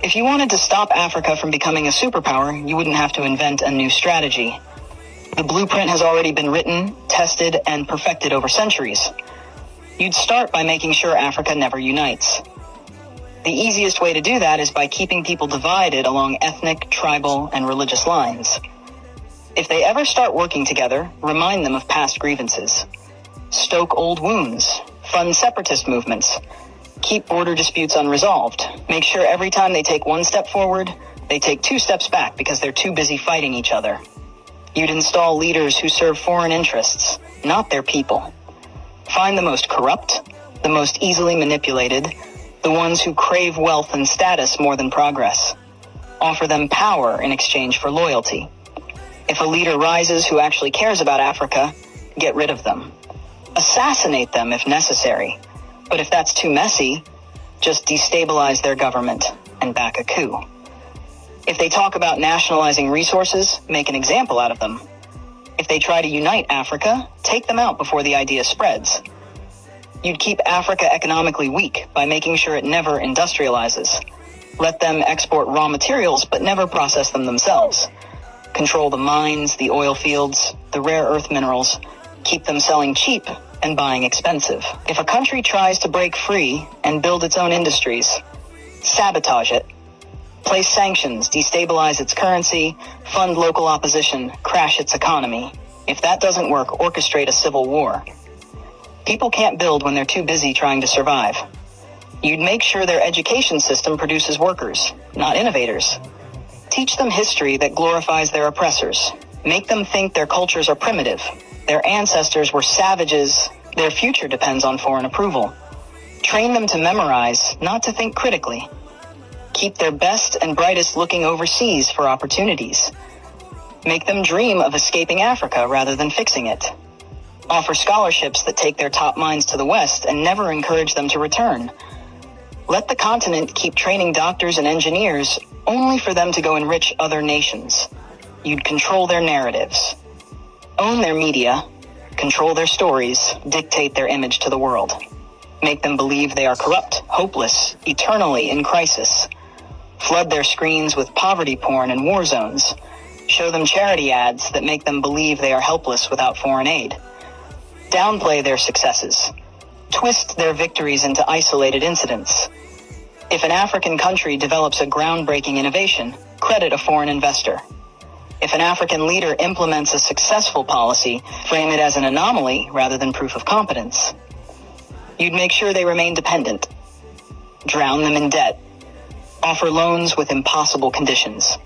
If you wanted to stop Africa from becoming a superpower, you wouldn't have to invent a new strategy. The blueprint has already been written, tested, and perfected over centuries. You'd start by making sure Africa never unites. The easiest way to do that is by keeping people divided along ethnic, tribal, and religious lines. If they ever start working together, remind them of past grievances. Stoke old wounds. Fund separatist movements. Keep border disputes unresolved. Make sure every time they take one step forward, they take 2 steps back because they're too busy fighting each other. You'd install leaders who serve foreign interests, not their people. Find the most corrupt, the most easily manipulated, the ones who crave wealth and status more than progress. Offer them power in exchange for loyalty. If a leader rises who actually cares about Africa, get rid of them. Assassinate them if necessary. But if that's too messy, just destabilize their government and back a coup. If they talk about nationalizing resources, make an example out of them. If they try to unite Africa, take them out before the idea spreads. You'd keep Africa economically weak by making sure it never industrializes. Let them export raw materials but never process them themselves. Control the mines, the oil fields, the rare earth minerals. Keep them selling cheap and buying expensive. If a country tries to break free and build its own industries, sabotage it. Place sanctions, destabilize its currency, fund local opposition, crash its economy. If that doesn't work, orchestrate a civil war. People can't build when they're too busy trying to survive. You'd make sure their education system produces workers, not innovators. Teach them history that glorifies their oppressors. Make them think their cultures are primitive. Their ancestors were savages. Their future depends on foreign approval. Train them to memorize, not to think critically. Keep their best and brightest looking overseas for opportunities. Make them dream of escaping Africa rather than fixing it. Offer scholarships that take their top minds to the West and never encourage them to return. Let the continent keep training doctors and engineers only for them to go enrich other nations. You'd control their narratives. Own their media. Control their stories. Dictate their image to the world. Make them believe they are corrupt, hopeless, eternally in crisis. Flood their screens with poverty porn and war zones. Show them charity ads that make them believe they are helpless without foreign aid. Downplay their successes. Twist their victories into isolated incidents. If an African country develops a groundbreaking innovation, credit a foreign investor. If an African leader implements a successful policy, frame it as an anomaly rather than proof of competence. You'd make sure they remain dependent. Drown them in debt. Offer loans with impossible conditions.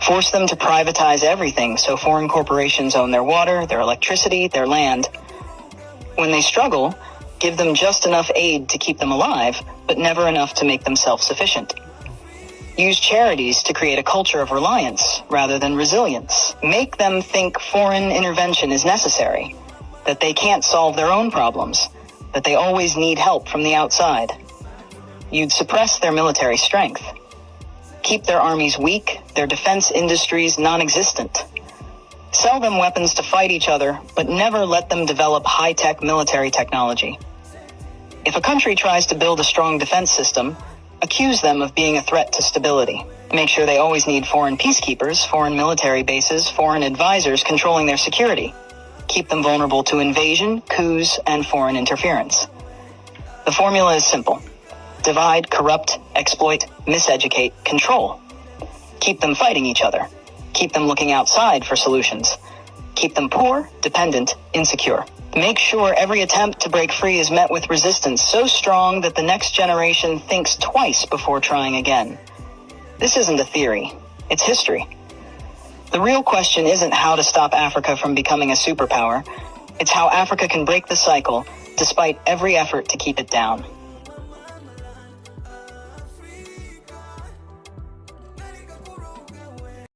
Force them to privatize everything so foreign corporations own their water, their electricity, their land. When they struggle, give them just enough aid to keep them alive, but never enough to make them self-sufficient. Use charities to create a culture of reliance rather than resilience. Make them think foreign intervention is necessary, that they can't solve their own problems, that they always need help from the outside. You'd suppress their military strength. Keep their armies weak, their defense industries non-existent. Sell them weapons to fight each other, but never let them develop high-tech military technology. If a country tries to build a strong defense system, accuse them of being a threat to stability. Make sure they always need foreign peacekeepers, foreign military bases, foreign advisors controlling their security. Keep them vulnerable to invasion, coups, and foreign interference. The formula is simple. Divide, corrupt, exploit, miseducate, control. Keep them fighting each other. Keep them looking outside for solutions. Keep them poor, dependent, insecure. Make sure every attempt to break free is met with resistance so strong that the next generation thinks twice before trying again. This isn't a theory. It's history. The real question isn't how to stop Africa from becoming a superpower. It's how Africa can break the cycle despite every effort to keep it down.